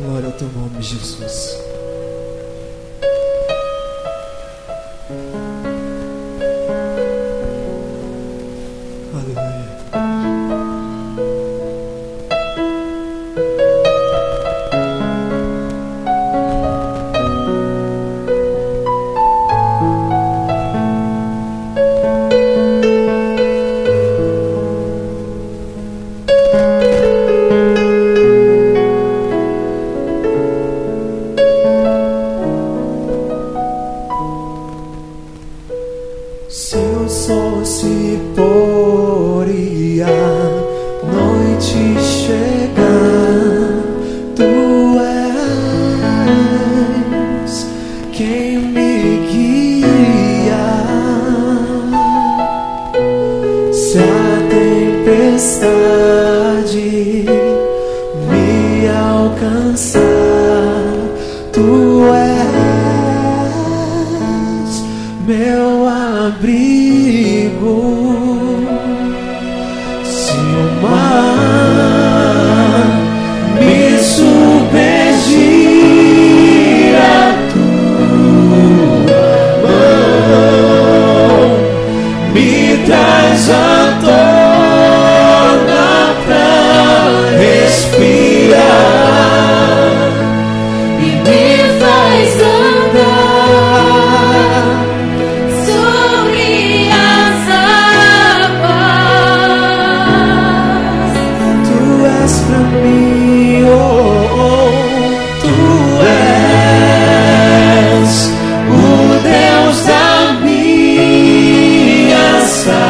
Glória ao teu nome, Jesus. Aleluia. Se o sol se pôr e a noite chegar, tu és quem me guia. Se a tempestade me alcançar, tu és meu abrigo. Se o mar me submergir, a tua mão me traz à tona pra respirar e me faz andar sobre as águas. Tu és pra mim, oh, tu és o Deus da minha salvação.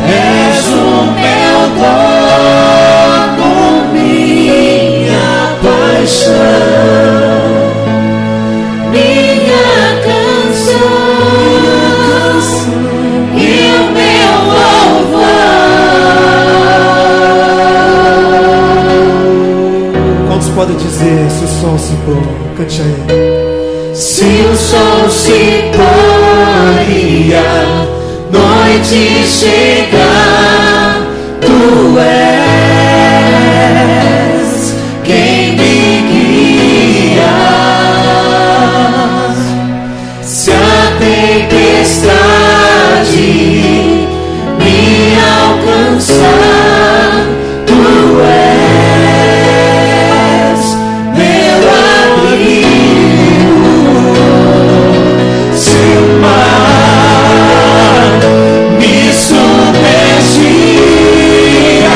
És o meu dono, minha paixão, minha canção e o meu louvor. Quantos podem dizer se o sol se pôr? Cante aí. Se o sol se pôr e a noite chegar, tu és quem me guia. Se a tempestade me alcançar, tu és meu abrigo. Se o mar me submergir, a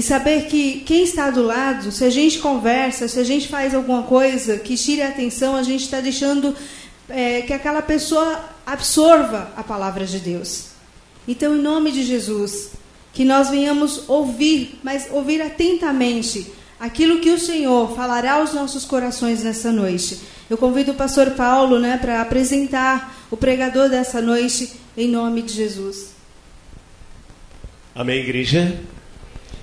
E saber que quem está do lado, se a gente conversa, se a gente faz alguma coisa que tire a atenção, a gente está deixando que aquela pessoa absorva a palavra de Deus. Então, em nome de Jesus, que nós venhamos ouvir, mas ouvir atentamente aquilo que o Senhor falará aos nossos corações nessa noite. Eu convido o pastor Paulo, para apresentar o pregador dessa noite, em nome de Jesus. Amém, igreja?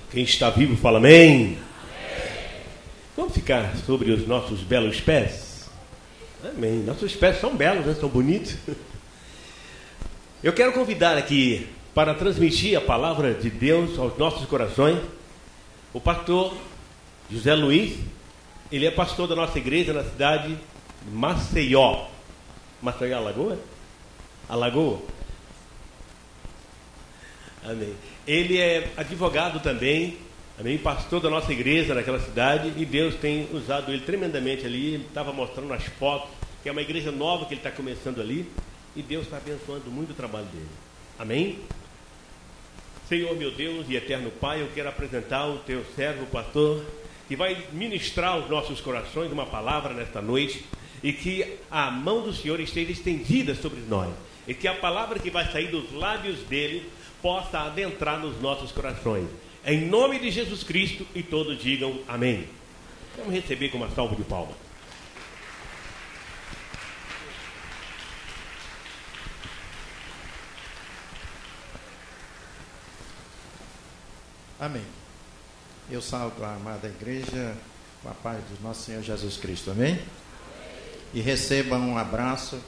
Quem está vivo, fala amém. Vamos ficar sobre os nossos belos pés? Amém. Nossos pés são belos, né? São bonitos. Eu quero convidar aqui para transmitir a palavra de Deus aos nossos corações o pastor José Luiz. Ele é pastor da nossa igreja na cidade de Maceió. Maceió, Alagoa? Alagoa? Amém. Ele é advogado também, amém, pastor da nossa igreja naquela cidade, e Deus tem usado ele tremendamente ali. Ele estava mostrando as fotos, que é uma igreja nova que ele está começando ali, e Deus está abençoando muito o trabalho dele. Amém? Senhor, meu Deus e eterno Pai, eu quero apresentar o teu servo, o pastor, que vai ministrar aos nossos corações uma palavra nesta noite, e que a mão do Senhor esteja estendida sobre nós, e que a palavra que vai sair dos lábios dele possa adentrar nos nossos corações. Em nome de Jesus Cristo, e todos digam amém. Vamos receber com uma salva de palmas. Amém. Eu salvo a amada igreja com a paz do nosso Senhor Jesus Cristo. Amém? E recebam um abraço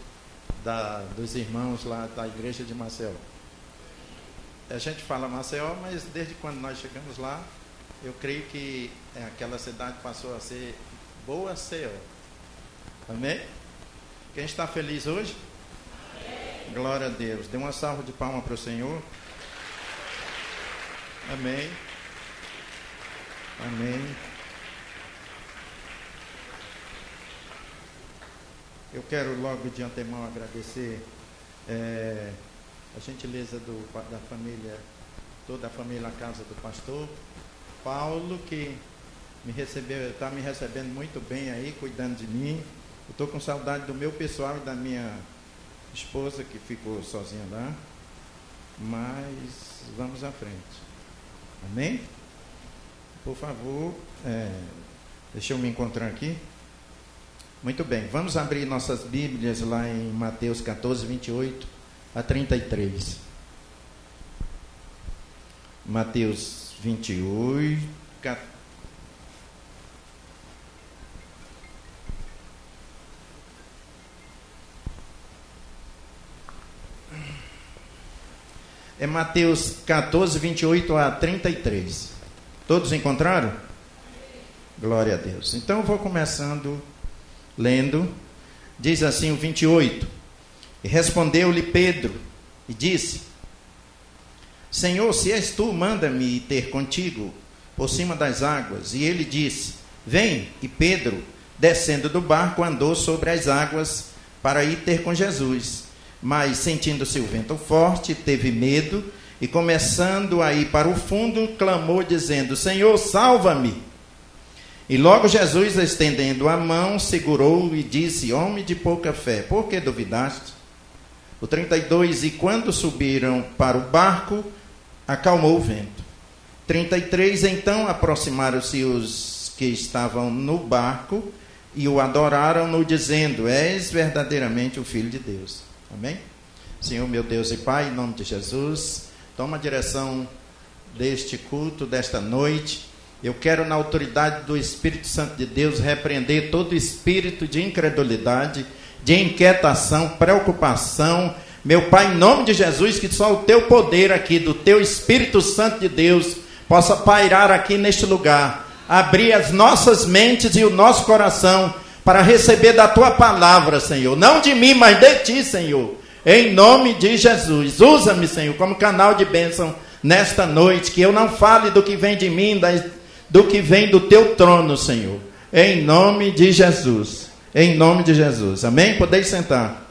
dos irmãos lá da igreja de Maceió. A gente fala Maceió, mas desde quando nós chegamos lá, eu creio que aquela cidade passou a ser Boa Ceó. Amém? Quem está feliz hoje? Amém. Glória a Deus. Dê uma salva de palmas para o Senhor. Amém. Amém. Eu quero logo de antemão agradecer a gentileza da família, toda a família a casa do pastor Paulo, que me recebeu, está me recebendo muito bem aí, cuidando de mim. Eu estou com saudade do meu pessoal e da minha esposa, que ficou sozinha lá, mas vamos à frente. Amém? Por favor, deixa eu me encontrar aqui. Muito bem, vamos abrir nossas Bíblias lá em Mateus 14, 28 a 33. Mateus 28, é Mateus 14, 28 a 33. Todos encontraram? Glória a Deus. Então eu vou começando lendo. Diz assim o 28. E respondeu-lhe Pedro e disse: Senhor, se és tu, manda-me ter contigo por cima das águas. E ele disse: Vem. E Pedro, descendo do barco, andou sobre as águas para ir ter com Jesus. Mas, sentindo-se o vento forte, teve medo e, começando a ir para o fundo, clamou, dizendo: Senhor, salva-me. E logo Jesus, estendendo a mão, segurou-o e disse: Homem de pouca fé, por que duvidaste? O 32, e quando subiram para o barco, acalmou o vento. 33, então aproximaram-se os que estavam no barco e o adoraram-no, dizendo: És verdadeiramente o Filho de Deus. Amém? Senhor, meu Deus e Pai, em nome de Jesus, toma a direção deste culto, desta noite. Eu quero, na autoridade do Espírito Santo de Deus, repreender todo espírito de incredulidade, de inquietação, preocupação. Meu Pai, em nome de Jesus, que só o teu poder aqui, do teu Espírito Santo de Deus, possa pairar aqui neste lugar. Abrir as nossas mentes e o nosso coração para receber da tua palavra, Senhor. Não de mim, mas de ti, Senhor. Em nome de Jesus. Usa-me, Senhor, como canal de bênção nesta noite. Que eu não fale do que vem de mim, do que vem do teu trono, Senhor. Em nome de Jesus. Em nome de Jesus. Amém? Podeis sentar.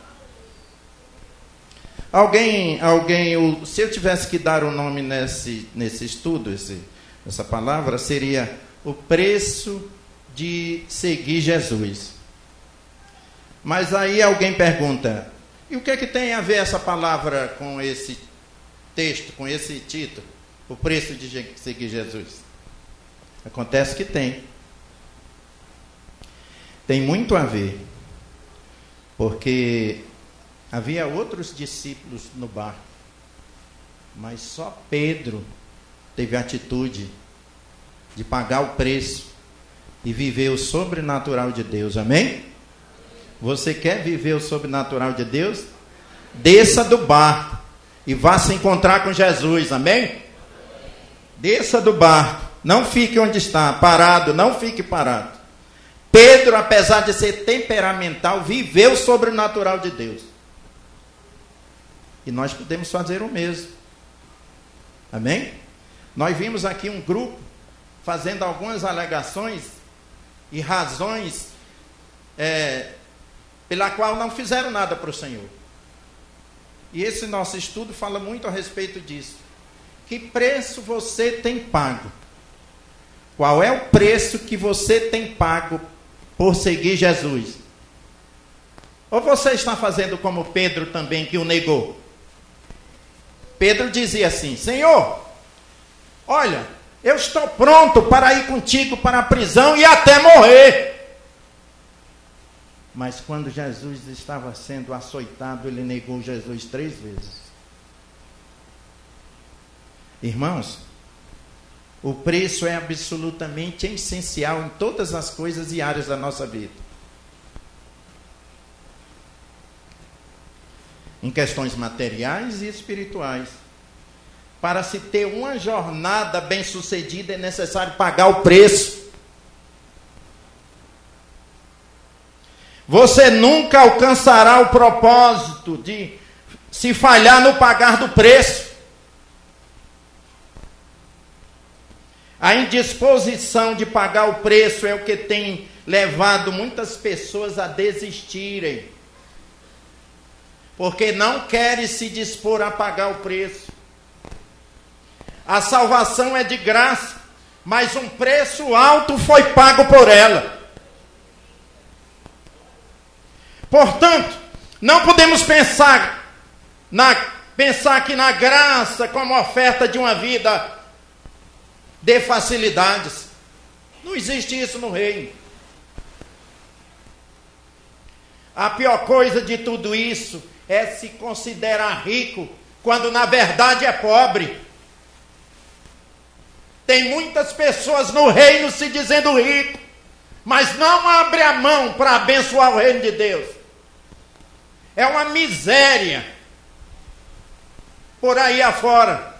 Alguém, se eu tivesse que dar um nome nesse estudo, Essa palavra seria o preço de seguir Jesus. Mas aí alguém pergunta, e o que é que tem a ver essa palavra com esse texto, com esse título? O preço de seguir Jesus. Acontece que tem. Tem muito a ver. Porque havia outros discípulos no barco, mas só Pedro teve a atitude de pagar o preço e viver o sobrenatural de Deus. Amém? Você quer viver o sobrenatural de Deus? Desça do barco e vá se encontrar com Jesus. Amém? Desça do barco. Não fique onde está, parado. Não fique parado. Pedro, apesar de ser temperamental, viveu o sobrenatural de Deus. E nós podemos fazer o mesmo. Amém? Nós vimos aqui um grupo fazendo algumas alegações e razões pela qual não fizeram nada para o Senhor. E esse nosso estudo fala muito a respeito disso. Que preço você tem pago? Qual é o preço que você tem pago por seguir Jesus? Ou você está fazendo como Pedro também, que o negou? Pedro dizia assim: Senhor, olha, eu estou pronto para ir contigo para a prisão e até morrer. Mas quando Jesus estava sendo açoitado, ele negou Jesus 3 vezes. Irmãos, o preço é absolutamente essencial em todas as coisas e áreas da nossa vida. Em questões materiais e espirituais. Para se ter uma jornada bem-sucedida é necessário pagar o preço. Você nunca alcançará o propósito de se falhar no pagar do preço. A indisposição de pagar o preço é o que tem levado muitas pessoas a desistirem. Porque não querem se dispor a pagar o preço. A salvação é de graça, mas um preço alto foi pago por ela. Portanto, não podemos pensar que na graça como oferta de uma vida de facilidades. Não existe isso no reino. A pior coisa de tudo isso é se considerar rico, quando na verdade é pobre. Tem muitas pessoas no reino se dizendo rico, mas não abre a mão para abençoar o reino de Deus. É uma miséria por aí afora.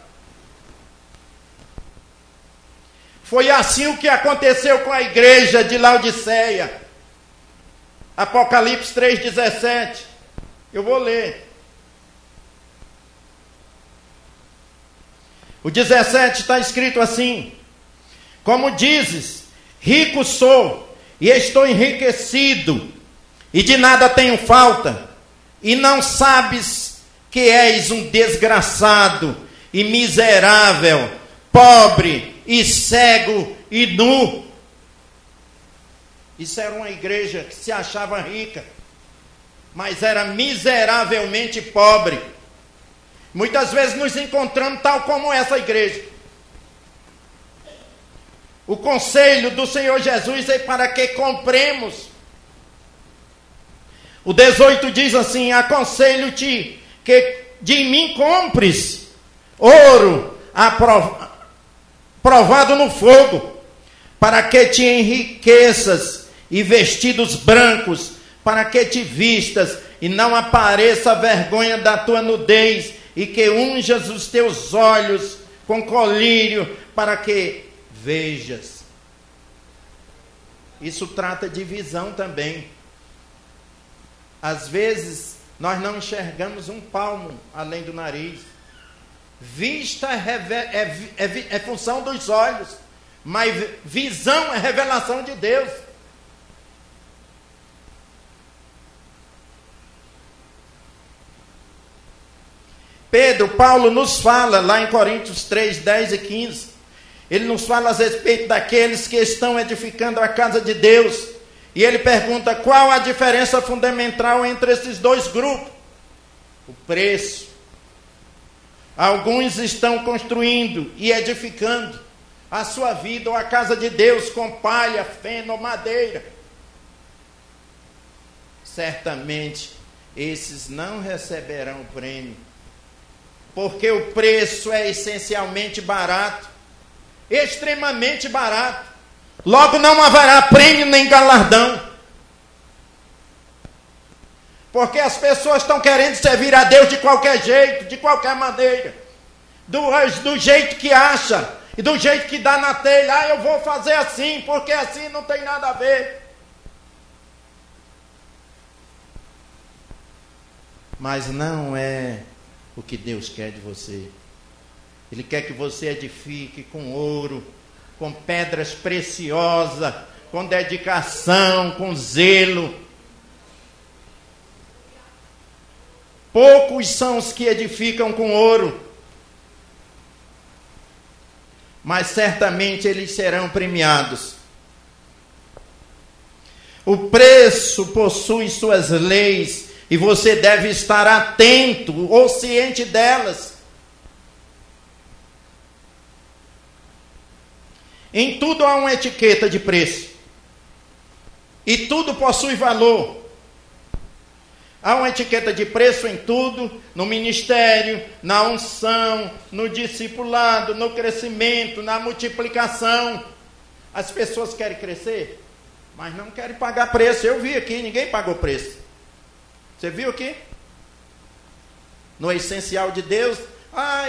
Foi assim o que aconteceu com a igreja de Laodiceia. Apocalipse 3,17. Eu vou ler. O 17 está escrito assim: como dizes, rico sou, e estou enriquecido, e de nada tenho falta, e não sabes que és um desgraçado, e miserável, pobre, e cego, e nu. Isso era uma igreja que se achava rica, mas era miseravelmente pobre. Muitas vezes nos encontramos tal como essa igreja. O conselho do Senhor Jesus é para que compremos. O 18 diz assim: aconselho-te que de mim compres ouro provado no fogo, para que te enriqueças, e vestidos brancos, para que te vistas, e não apareça a vergonha da tua nudez, e que unjas os teus olhos com colírio, para que vejas. Isso trata de visão também. Às vezes, nós não enxergamos um palmo além do nariz. Vista é função dos olhos, mas visão é revelação de Deus. Paulo nos fala lá em Coríntios 3, 10 e 15, Ele nos fala a respeito daqueles que estão edificando a casa de Deus. E ele pergunta qual a diferença fundamental entre esses dois grupos. O preço. Alguns estão construindo e edificando a sua vida ou a casa de Deus com palha, feno ou madeira. Certamente esses não receberão o prêmio, porque o preço é essencialmente barato, extremamente barato. Logo não haverá prêmio nem galardão, porque as pessoas estão querendo servir a Deus de qualquer jeito, de qualquer maneira, do jeito que acha e do jeito que dá na telha. Eu vou fazer assim, porque assim não tem nada a ver. Mas não é o que Deus quer de você. Ele quer que você edifique com ouro, com pedras preciosas, com dedicação, com zelo. Poucos são os que edificam com ouro, mas certamente eles serão premiados. O preço possui suas leis, e você deve estar atento ou ciente delas. Em tudo há uma etiqueta de preço. E tudo possui valor. Há uma etiqueta de preço em tudo, no ministério, na unção, no discipulado, no crescimento, na multiplicação. As pessoas querem crescer, mas não querem pagar preço. Eu vi aqui, ninguém pagou preço. Você viu aqui? No essencial de Deus,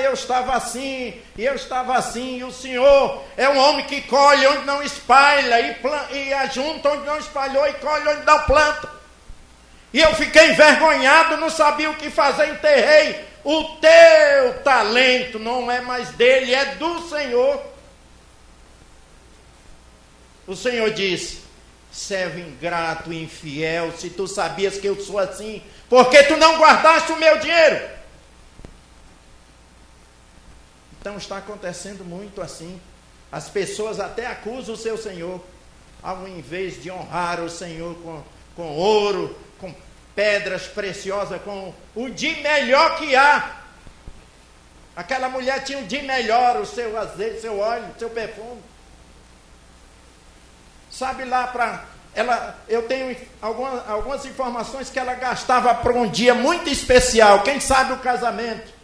eu estava assim, e eu estava assim, e o Senhor é um homem que colhe onde não espalha, e ajunta onde não espalhou, e colhe onde não planta. E eu fiquei envergonhado, não sabia o que fazer, enterrei. O teu talento não é mais dele, é do Senhor. O Senhor disse: servo ingrato e infiel, se tu sabias que eu sou assim, por que tu não guardaste o meu dinheiro? Então está acontecendo muito assim. As pessoas até acusam o seu Senhor, ao invés de honrar o Senhor com ouro, com pedras preciosas, com o de melhor que há. Aquela mulher tinha o de melhor, o seu azeite, seu óleo, o seu perfume. Sabe lá para ela, eu tenho algumas informações que ela gastava para um dia muito especial, quem sabe o casamento.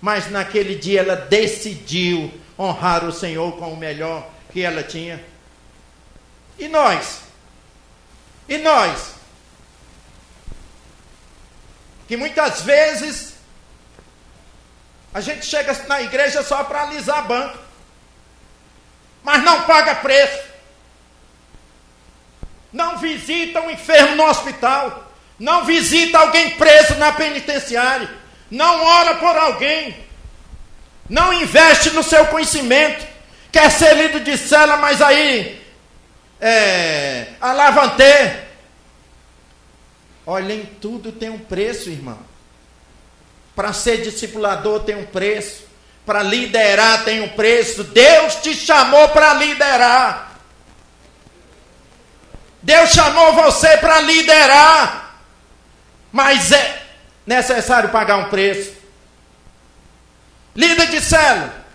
Mas naquele dia ela decidiu honrar o Senhor com o melhor que ela tinha. E nós? E nós? Que muitas vezes a gente chega na igreja só para alisar banco, mas não paga preço. Não visita um enfermo no hospital, não visita alguém preso na penitenciária, não ora por alguém, não investe no seu conhecimento, quer ser líder de cela, mas aí alavante. Olha, em tudo tem um preço, irmão. Para ser discipulador tem um preço, para liderar tem um preço. Deus te chamou para liderar. Deus chamou você para liderar, mas é necessário pagar um preço. Líder de célula,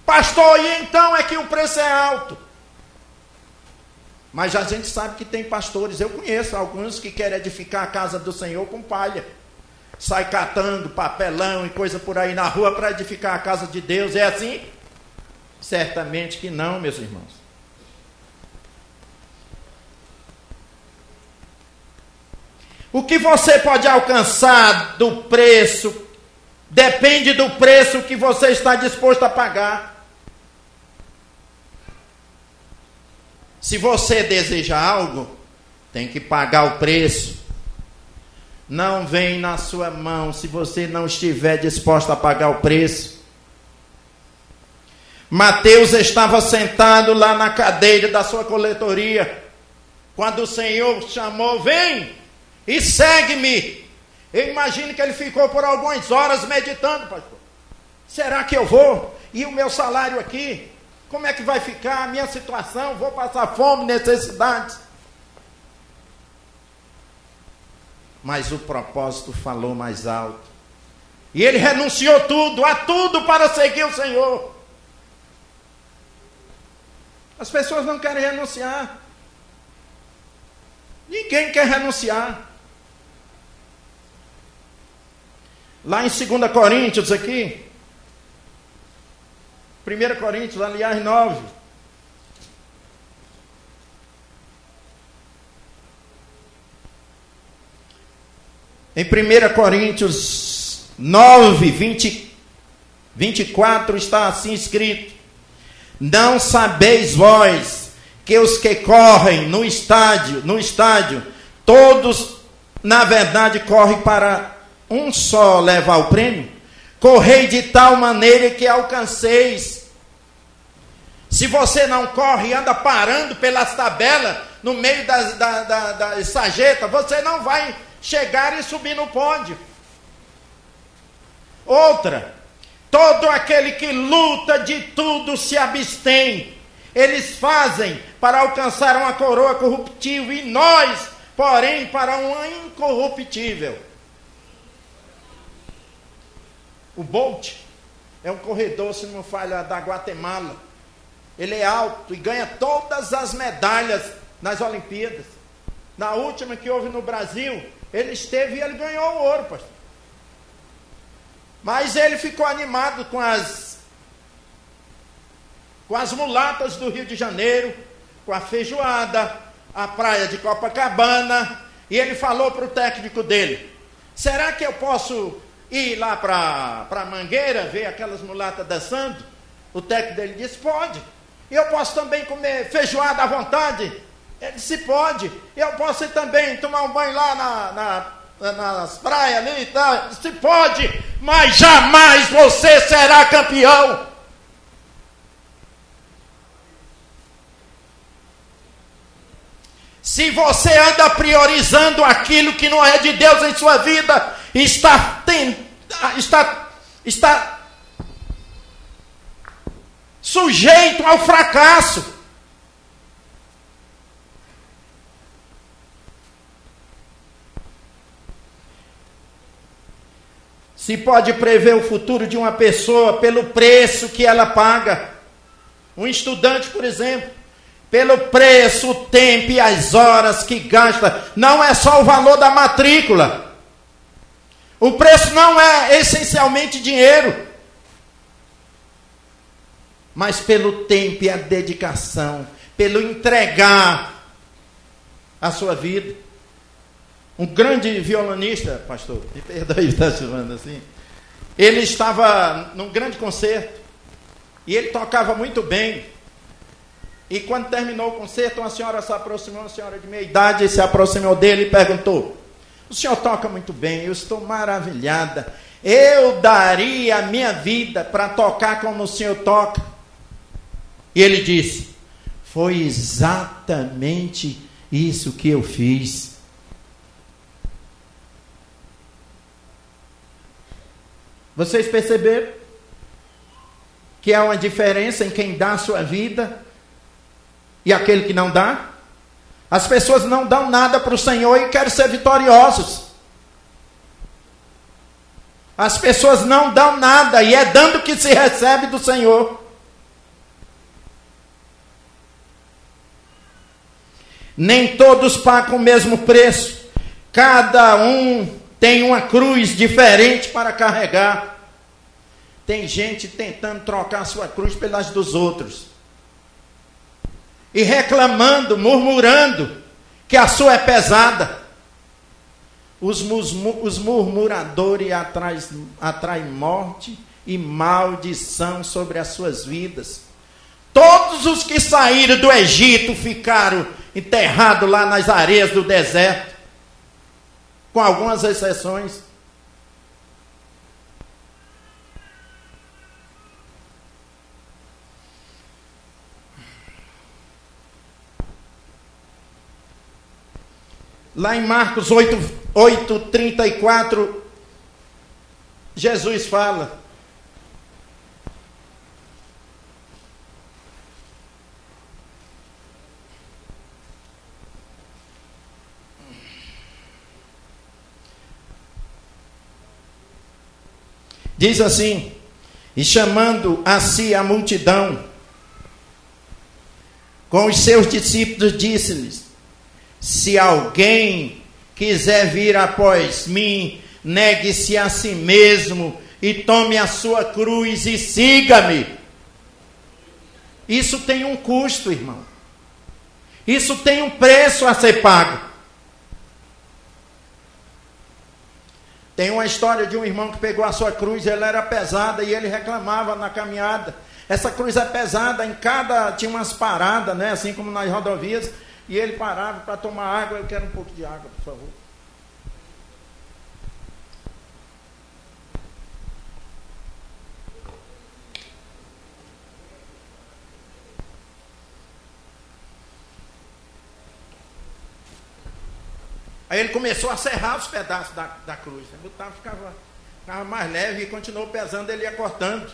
pastor, e então é que o preço é alto. Mas a gente sabe que tem pastores, eu conheço alguns que querem edificar a casa do Senhor com palha. Sai catando papelão e coisa por aí na rua para edificar a casa de Deus. É assim? Certamente que não, meus irmãos. O que você pode alcançar do preço depende do preço que você está disposto a pagar. Se você deseja algo, tem que pagar o preço. Não vem na sua mão se você não estiver disposto a pagar o preço. Mateus estava sentado lá na cadeira da sua coletoria, quando o Senhor chamou: vem e segue-me. Eu imagino que ele ficou por algumas horas meditando: pastor, será que eu vou? E o meu salário aqui? Como é que vai ficar a minha situação? Vou passar fome, necessidades. Mas o propósito falou mais alto. E ele renunciou a tudo para seguir o Senhor. As pessoas não querem renunciar. Ninguém quer renunciar. Lá em 2 Coríntios aqui, 1 Coríntios, aliás, 9. Em 1 Coríntios 9, 24 está assim escrito: não sabeis vós que os que correm no estádio, todos, na verdade, correm para um só levar o prêmio? Correi de tal maneira que alcanceis. Se você não corre e anda parando pelas tabelas, no meio da sarjeta, você não vai chegar e subir no pódio. Outra, todo aquele que luta de tudo se abstém. Eles fazem para alcançar uma coroa corruptível, e nós, porém, para uma incorruptível. O Bolt é um corredor, se não me falha, da Guatemala. Ele é alto e ganha todas as medalhas nas Olimpíadas. Na última que houve no Brasil, ele esteve e ele ganhou o ouro, pastor. Mas ele ficou animado com as mulatas do Rio de Janeiro, com a feijoada, a praia de Copacabana, e ele falou para o técnico dele: será que eu posso ir lá para Mangueira, ver aquelas mulatas dançando? O técnico dele disse: pode. E eu posso também comer feijoada à vontade? Ele disse: pode. E eu posso ir também tomar um banho lá nas praias ali e tal? Ele disse: pode, mas jamais você será campeão. Se você anda priorizando aquilo que não é de Deus em sua vida, está sujeito ao fracasso. Se pode prever o futuro de uma pessoa pelo preço que ela paga. Um estudante, por exemplo, pelo preço, o tempo e as horas que gasta. Não é só o valor da matrícula. O preço não é essencialmente dinheiro, mas pelo tempo e a dedicação, pelo entregar a sua vida. Um grande violonista, pastor, me perdoe estar chamando assim, ele estava num grande concerto, e ele tocava muito bem, e quando terminou o concerto, uma senhora se aproximou, uma senhora de meia idade, se aproximou dele e perguntou: o senhor toca muito bem, eu estou maravilhada, eu daria a minha vida para tocar como o senhor toca. E ele disse: foi exatamente isso que eu fiz. Vocês perceberam que há uma diferença em quem dá a sua vida e aquele que não dá? As pessoas não dão nada para o Senhor e querem ser vitoriosos. As pessoas não dão nada e é dando que se recebe do Senhor. Nem todos pagam o mesmo preço. Cada um tem uma cruz diferente para carregar. Tem gente tentando trocar a sua cruz pelas dos outros. E reclamando, murmurando que a sua é pesada. Os murmuradores atraem morte e maldição sobre as suas vidas. Todos os que saíram do Egito ficaram enterrados lá nas areias do deserto, com algumas exceções. Lá em Marcos 8:34, Jesus fala: Diz assim: e chamando a si a multidão, com os seus discípulos, disse-lhes: se alguém quiser vir após mim, negue-se a si mesmo e tome a sua cruz e siga-me. Isso tem um custo, irmão. Isso tem um preço a ser pago. Tem uma história de um irmão que pegou a sua cruz, ela era pesada e ele reclamava na caminhada: essa cruz é pesada, tinha umas paradas, né, assim como nas rodovias, e ele parava para tomar água. Eu quero um pouco de água, por favor. Aí ele começou a serrar os pedaços da cruz. Botava, ficava mais leve e continuou pesando, ele ia cortando.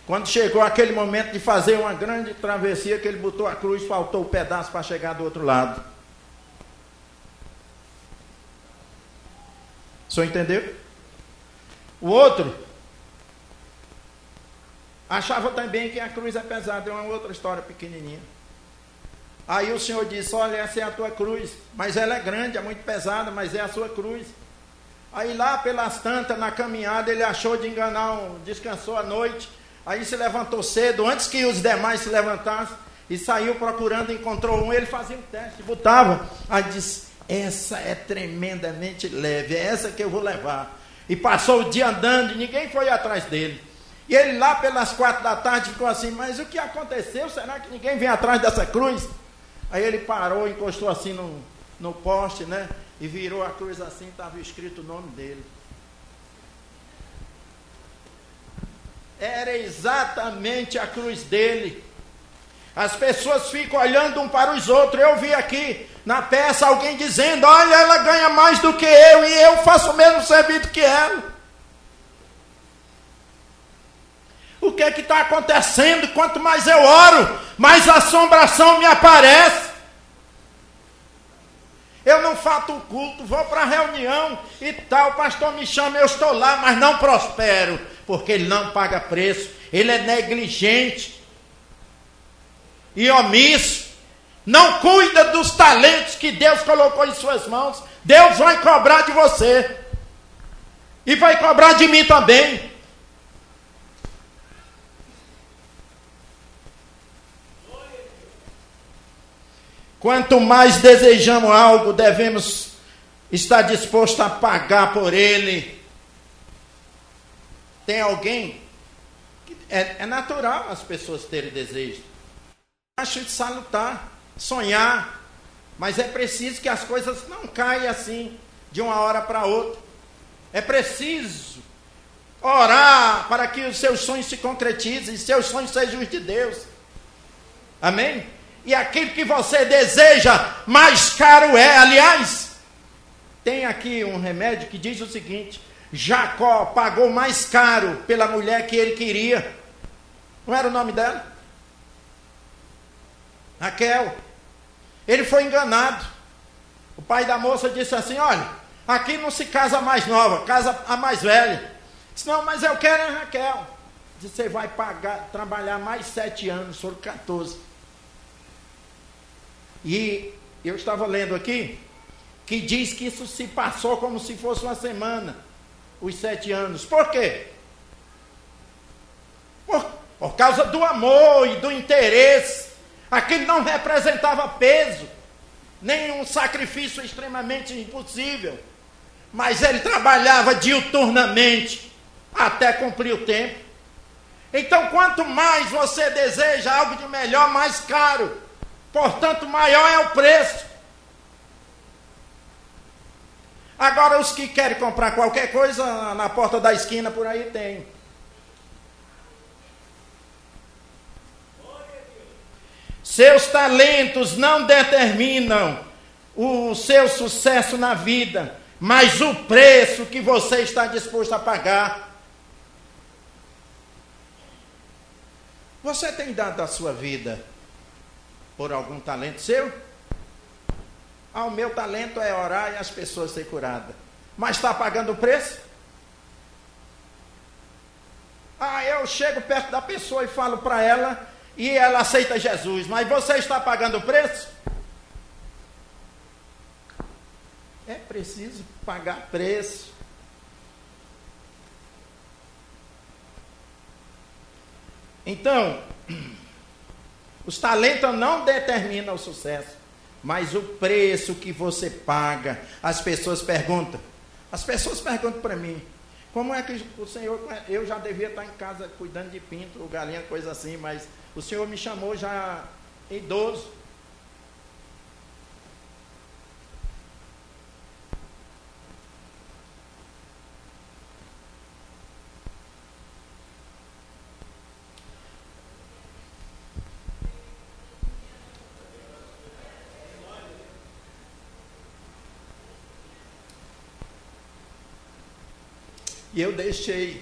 Quando chegou aquele momento de fazer uma grande travessia, que ele botou a cruz, faltou o pedaço para chegar do outro lado. O senhor entendeu? O outro achava também que a cruz é pesada. É uma outra história pequenininha. Aí o Senhor disse: olha, essa é a tua cruz, mas ela é grande, é muito pesada, mas é a sua cruz. Aí lá pelas tantas, na caminhada, ele achou de enganar, descansou à noite, aí se levantou cedo, antes que os demais se levantassem, e saiu procurando, encontrou um, ele fazia um teste, botava, aí disse: essa é tremendamente leve, é essa que eu vou levar. E passou o dia andando, e ninguém foi atrás dele. E ele lá pelas 4 da tarde ficou assim: mas o que aconteceu? Será que ninguém vem atrás dessa cruz? Aí ele parou, encostou assim no poste, né? E virou a cruz assim, estava escrito o nome dele. Era exatamente a cruz dele. As pessoas ficam olhando um para os outros. Eu vi aqui na peça alguém dizendo: olha, ela ganha mais do que eu, e eu faço o mesmo serviço que ela. O que é que está acontecendo? Quanto mais eu oro, mais assombração me aparece. Eu não falto o culto, vou para a reunião e tal, o pastor me chama, eu estou lá, mas não prospero, porque ele não paga preço, ele é negligente e omisso, não cuida dos talentos que Deus colocou em suas mãos. Deus vai cobrar de você e vai cobrar de mim também. Quanto mais desejamos algo, devemos estar disposto a pagar por ele. Tem alguém que é natural as pessoas terem desejo. Acho de salutar, sonhar, mas é preciso que as coisas não caiam assim de uma hora para outra. É preciso orar para que os seus sonhos se concretizem, seus sonhos sejam os de Deus. Amém? E aquilo que você deseja, mais caro é. Aliás, tem aqui um remédio que diz o seguinte: Jacó pagou mais caro pela mulher que ele queria. Não era o nome dela? Raquel. Ele foi enganado. O pai da moça disse assim: olha, aqui não se casa a mais nova, casa a mais velha. Disse: não, mas eu quero a Raquel. Disse: você vai trabalhar mais 7 anos, foram 14. E eu estava lendo aqui, que diz que isso se passou como se fosse uma semana, os 7 anos. Por quê? Por causa do amor e do interesse. Aquilo não representava peso, nem um sacrifício extremamente impossível. Mas ele trabalhava diuturnamente, até cumprir o tempo. Então, quanto mais você deseja algo de melhor, mais caro. Portanto, maior é o preço. Agora, os que querem comprar qualquer coisa na porta da esquina, por aí tem. Seus talentos não determinam o seu sucesso na vida, mas o preço que você está disposto a pagar. Você tem dado a sua vida por algum talento seu? Ah, o meu talento é orar e as pessoas serem curadas. Mas está pagando o preço? Eu chego perto da pessoa e falo para ela, e ela aceita Jesus, mas você está pagando o preço? É preciso pagar preço. Então, os talentos não determinam o sucesso, mas o preço que você paga. As pessoas perguntam para mim, como é que o Senhor, eu já devia estar em casa cuidando de pinto, ou galinha, coisa assim, mas o Senhor me chamou já idoso. E eu deixei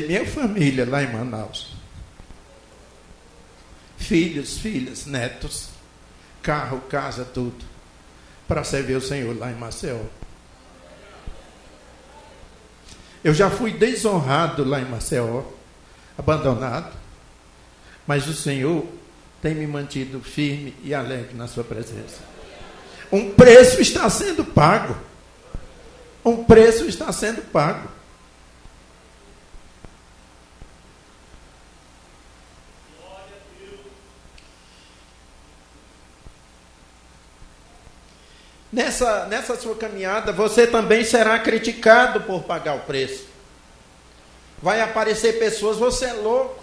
minha família lá em Manaus. Filhos, filhas, netos, carro, casa, tudo, para servir o Senhor lá em Maceió. Eu já fui desonrado lá em Maceió, abandonado, mas o Senhor tem me mantido firme e alegre na sua presença. Um preço está sendo pago. Um preço está sendo pago. Nessa sua caminhada, você também será criticado por pagar o preço. Vai aparecer pessoas, você é louco.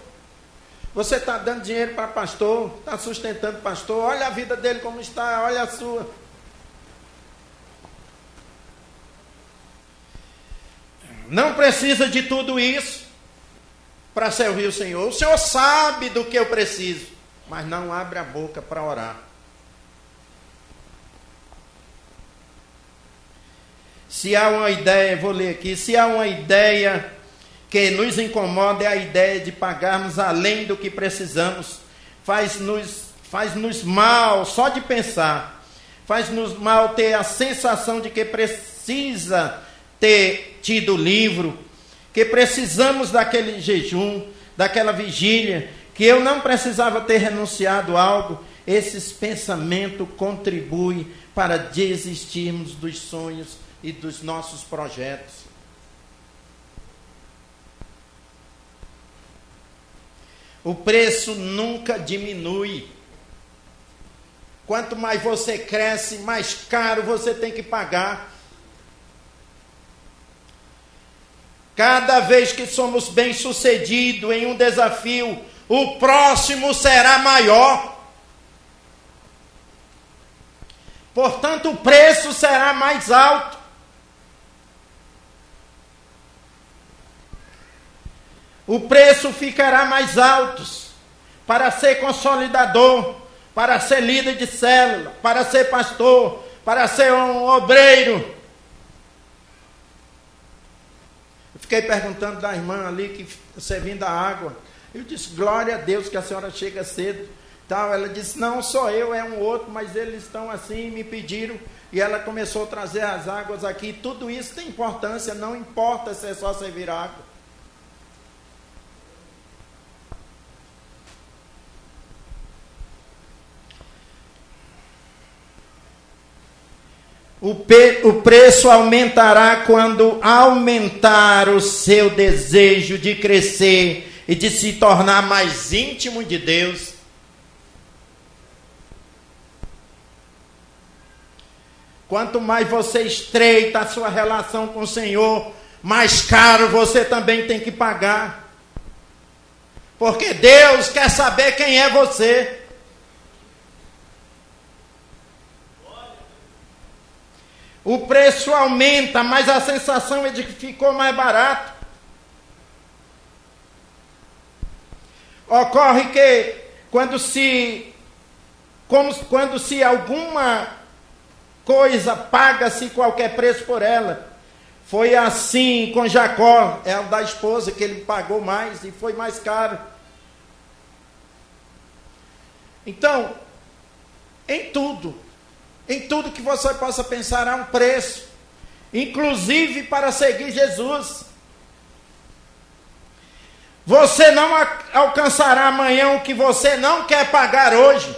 Você está dando dinheiro para pastor, está sustentando pastor, olha a vida dele como está, olha a sua. Não precisa de tudo isso para servir o Senhor. O Senhor sabe do que eu preciso, mas não abre a boca para orar. Se há uma ideia, vou ler aqui, se há uma ideia que nos incomoda, é a ideia de pagarmos além do que precisamos. Faz-nos mal só de pensar. Faz-nos mal ter a sensação de que precisa ter tido livro, que precisamos daquele jejum, daquela vigília, que eu não precisava ter renunciado a algo. Esses pensamentos contribuem para desistirmos dos sonhos e dos nossos projetos. O preço nunca diminui. Quanto mais você cresce, mais caro você tem que pagar. Cada vez que somos bem-sucedidos em um desafio, o próximo será maior. Portanto, o preço será mais alto. O preço ficará mais alto para ser consolidador, para ser líder de célula, para ser pastor, para ser um obreiro. Eu fiquei perguntando da irmã ali que servindo a água. Eu disse, glória a Deus que a senhora chega cedo. Tal. Ela disse, não sou eu, é um outro, mas eles estão assim, me pediram. E ela começou a trazer as águas aqui. Tudo isso tem importância, não importa se é só servir água. O preço aumentará quando aumentar o seu desejo de crescer e de se tornar mais íntimo de Deus. Quanto mais você estreita a sua relação com o Senhor, mais caro você também tem que pagar. Porque Deus quer saber quem é você. O preço aumenta, mas a sensação é de que ficou mais barato. Ocorre que quando se alguma coisa paga-se qualquer preço por ela. Foi assim com Jacó, é o da esposa, que ele pagou mais e foi mais caro. Então, em tudo, Em tudo que você possa pensar há um preço, inclusive para seguir Jesus. Você não alcançará amanhã o que você não quer pagar hoje.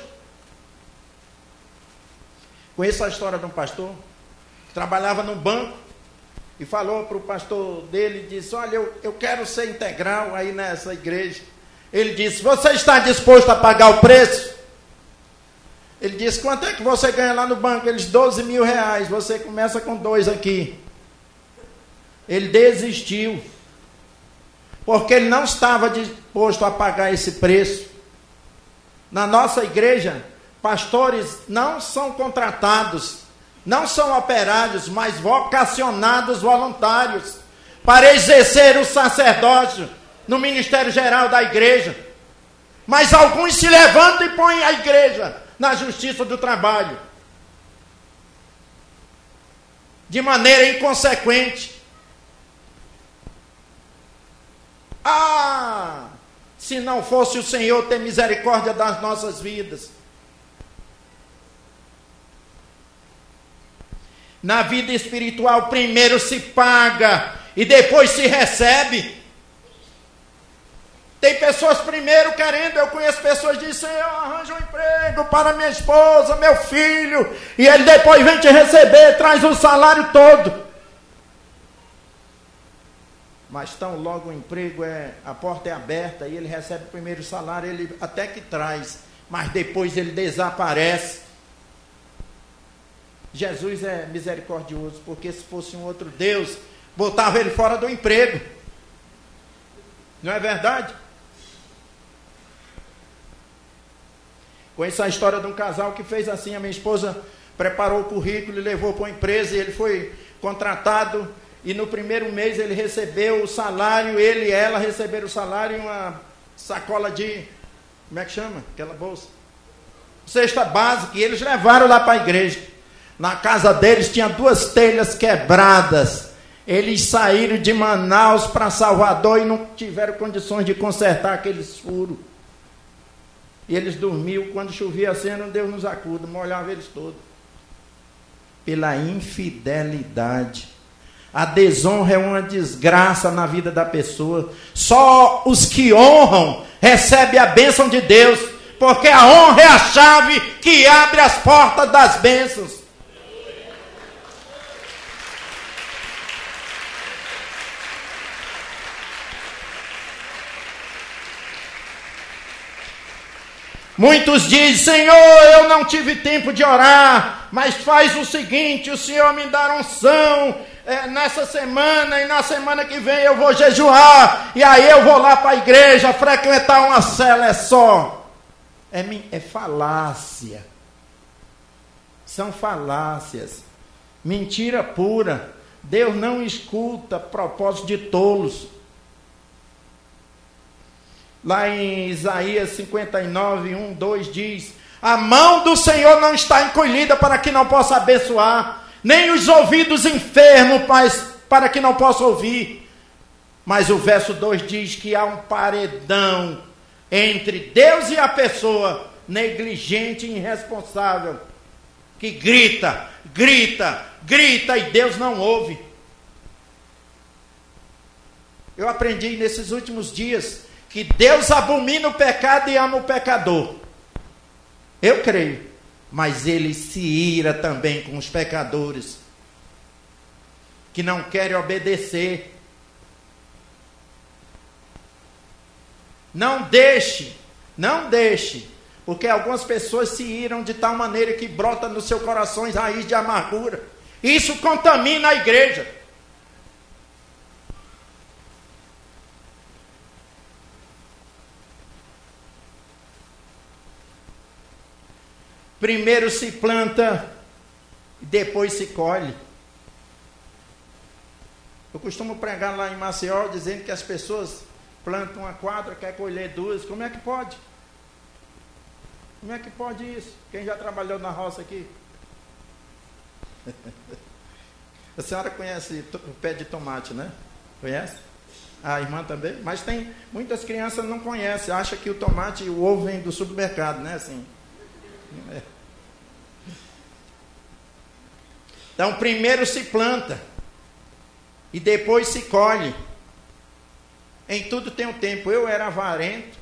Conheço a história de um pastor que trabalhava no banco e falou para o pastor dele, disse, olha, eu quero ser integral aí nessa igreja. Ele disse, você está disposto a pagar o preço? Ele disse, quanto é que você ganha lá no banco? Ele disse, 12 mil reais, você começa com 2 aqui. Ele desistiu, porque ele não estava disposto a pagar esse preço. Na nossa igreja, pastores não são contratados, não são operários, mas vocacionados voluntários, para exercer o sacerdócio no ministério geral da igreja. Mas alguns se levantam e põem a igreja na justiça do trabalho, de maneira inconsequente. Se não fosse o Senhor ter misericórdia das nossas vidas. Na vida espiritual, primeiro se paga e depois se recebe. Tem pessoas primeiro querendo, eu conheço pessoas que dizem, Senhor, arranja um emprego para minha esposa, meu filho, e ele depois vem te receber, traz o salário todo. Mas tão logo o emprego, a porta é aberta e ele recebe o primeiro salário, ele até que traz, mas depois ele desaparece. Jesus é misericordioso, porque se fosse um outro Deus, botava ele fora do emprego. Não é verdade? Conheço a história de um casal que fez assim, a minha esposa preparou o currículo e levou para uma empresa, e ele foi contratado, e no primeiro mês ele recebeu o salário, ele e ela receberam o salário e uma sacola de, como é que chama? Aquela bolsa? Cesta básica, e eles levaram lá para a igreja. Na casa deles tinha 2 telhas quebradas. Eles saíram de Manaus para Salvador e não tiveram condições de consertar aqueles furos. E eles dormiam, quando chovia assim, Deus nos acuda, molhava eles todos. Pela infidelidade. A desonra é uma desgraça na vida da pessoa. Só os que honram recebem a bênção de Deus, porque a honra é a chave que abre as portas das bênçãos. Muitos dizem, Senhor, eu não tive tempo de orar, mas faz o seguinte, o Senhor me dá unção nessa semana, e na semana que vem eu vou jejuar, e aí eu vou lá para a igreja frequentar uma cela. É só, é falácia, são falácias, mentira pura. Deus não escuta propósito de tolos. Lá em Isaías 59, 1, 2 diz, a mão do Senhor não está encolhida para que não possa abençoar, nem os ouvidos enfermos para que não possa ouvir. Mas o verso 2 diz que há um paredão entre Deus e a pessoa negligente e irresponsável, que grita, grita, grita e Deus não ouve. Eu aprendi nesses últimos dias que Deus abomina o pecado e ama o pecador. Eu creio. Mas Ele se ira também com os pecadores que não querem obedecer. Não deixe, porque algumas pessoas se iram de tal maneira que brota no seu coração raiz de amargura. Isso contamina a igreja. Primeiro se planta e depois se colhe. Eu costumo pregar lá em Maceió dizendo que as pessoas plantam uma quadra, quer colher 2. Como é que pode? Como é que pode isso? Quem já trabalhou na roça aqui? A senhora conhece o pé de tomate, né? Conhece? A irmã também? Mas tem muitas crianças não conhecem, acham que o tomate e o ovo vem do supermercado, né? Assim. Então, primeiro se planta e depois se colhe. Em tudo tem um tempo. Eu era avarento,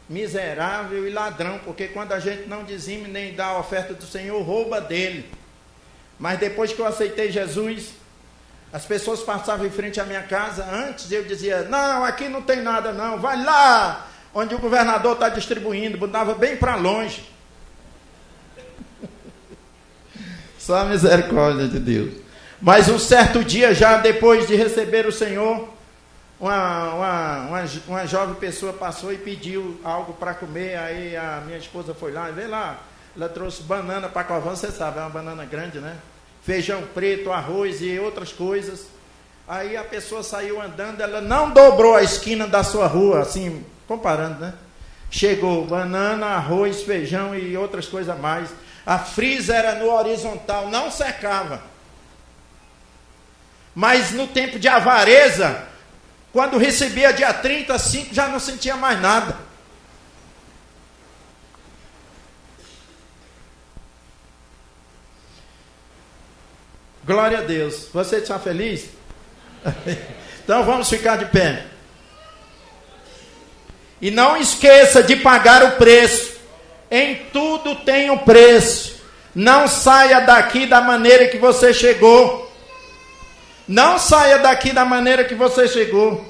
miserável e ladrão, porque quando a gente não dizime nem dá a oferta do Senhor, rouba dele. Mas depois que eu aceitei Jesus, as pessoas passavam em frente à minha casa. Antes eu dizia: não, aqui não tem nada não, vai lá onde o governador está distribuindo. Botava bem para longe. Só a misericórdia de Deus. Mas um certo dia, já depois de receber o Senhor, uma jovem pessoa passou e pediu algo para comer. Aí a minha esposa foi lá e veio lá. Ela trouxe banana para Covão, você sabe, é uma banana grande, né? Feijão preto, arroz e outras coisas. Aí a pessoa saiu andando, ela não dobrou a esquina da sua rua, assim, comparando, né? Chegou banana, arroz, feijão e outras coisas a mais. A frisa era no horizontal, não secava. Mas no tempo de avareza, quando recebia dia 35, já não sentia mais nada. Glória a Deus. Você está feliz? Então vamos ficar de pé. E não esqueça de pagar o preço. Em tudo tem um preço. Não saia daqui da maneira que você chegou. Não saia daqui da maneira que você chegou.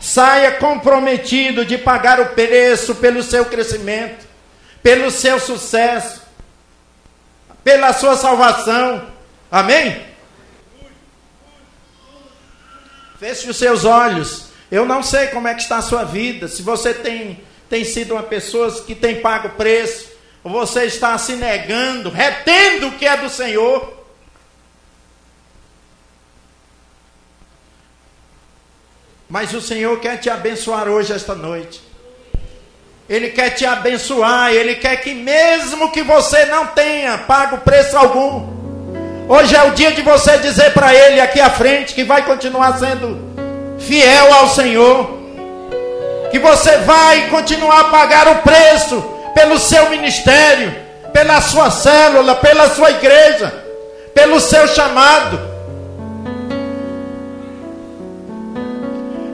Saia comprometido de pagar o preço pelo seu crescimento, pelo seu sucesso, pela sua salvação. Amém? Feche os seus olhos. Eu não sei como é que está a sua vida. Se você tem sido uma pessoa que tem pago preço, ou você está se negando, retendo o que é do Senhor. Mas o Senhor quer te abençoar hoje, esta noite. Ele quer te abençoar. Ele quer que mesmo que você não tenha pago preço algum, hoje é o dia de você dizer para Ele aqui à frente que vai continuar sendo fiel ao Senhor, que você vai continuar a pagar o preço pelo seu ministério, pela sua célula, pela sua igreja, pelo seu chamado.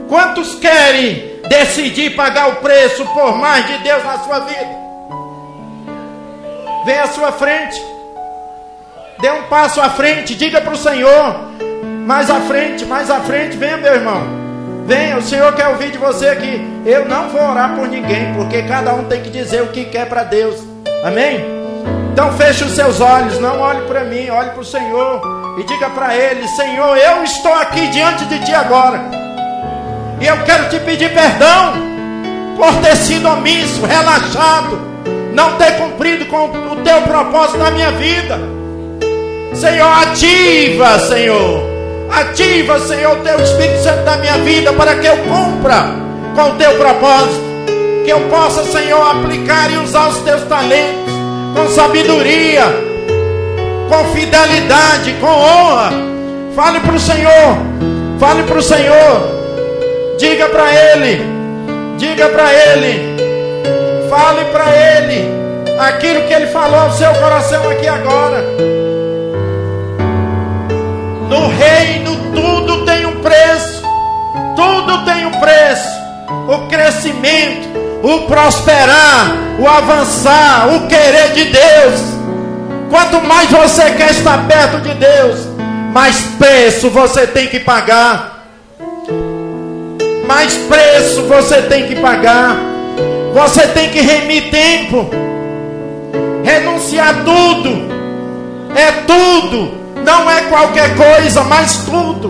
Quantos querem decidir pagar o preço por mais de Deus na sua vida? Vem à sua frente. Dê um passo à frente, diga para o Senhor: mais à frente, venha, meu irmão. Venha, o Senhor quer ouvir de você aqui. Eu não vou orar por ninguém, porque cada um tem que dizer o que quer para Deus. Amém? Então feche os seus olhos, não olhe para mim, olhe para o Senhor e diga para Ele: Senhor, eu estou aqui diante de Ti agora, e eu quero Te pedir perdão por ter sido omisso, relaxado, não ter cumprido com o Teu propósito na minha vida. Senhor, ativa, Senhor, o Teu Espírito Santo na minha vida, para que eu cumpra com o Teu propósito, que eu possa, Senhor, aplicar e usar os Teus talentos com sabedoria, com fidelidade, com honra. Fale para o Senhor, diga para Ele, fale para Ele aquilo que Ele falou ao seu coração aqui agora. No reino tudo tem um preço. Tudo tem um preço. O crescimento, o prosperar, o avançar, o querer de Deus. Quanto mais você quer estar perto de Deus, mais preço você tem que pagar. Mais preço você tem que pagar. Você tem que remir tempo, renunciar tudo. É tudo. Não é qualquer coisa, mas tudo.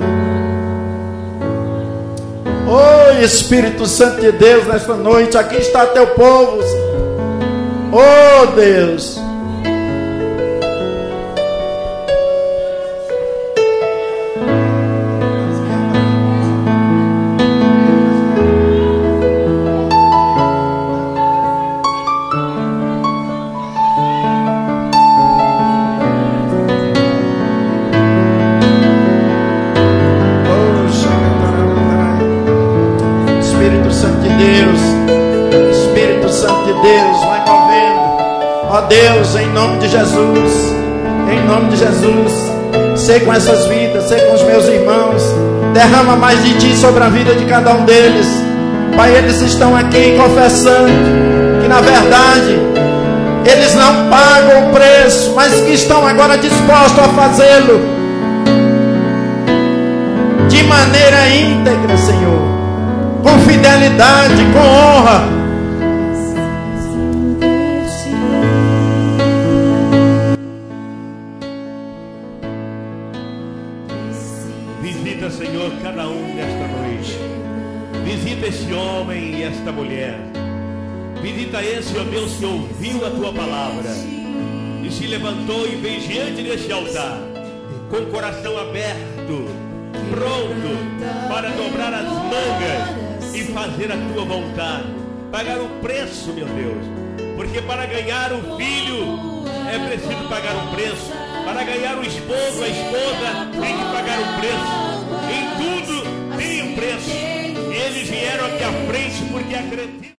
Oh, Espírito Santo de Deus, nesta noite, aqui está Teu povo. Oh, Deus. Deus, em nome de Jesus, Ser com essas vidas, ser com os meus irmãos. Derrama mais de Ti sobre a vida de cada um deles. Pai, eles estão aqui confessando que na verdade eles não pagam o preço, mas que estão agora dispostos a fazê-lo de maneira íntegra, Senhor, com fidelidade, com honra. Visita, Senhor, cada um nesta noite. Visita esse homem e esta mulher. Visita esse, ó Deus, que ouviu a Tua palavra e se levantou e veio diante deste altar com o coração aberto, pronto para dobrar as mangas e fazer a Tua vontade, pagar o preço, meu Deus, porque para ganhar o filho é preciso pagar um preço, para ganhar o esposo, a esposa tem que pagar um preço, em tudo tem um preço. Eles vieram aqui à frente porque acreditam.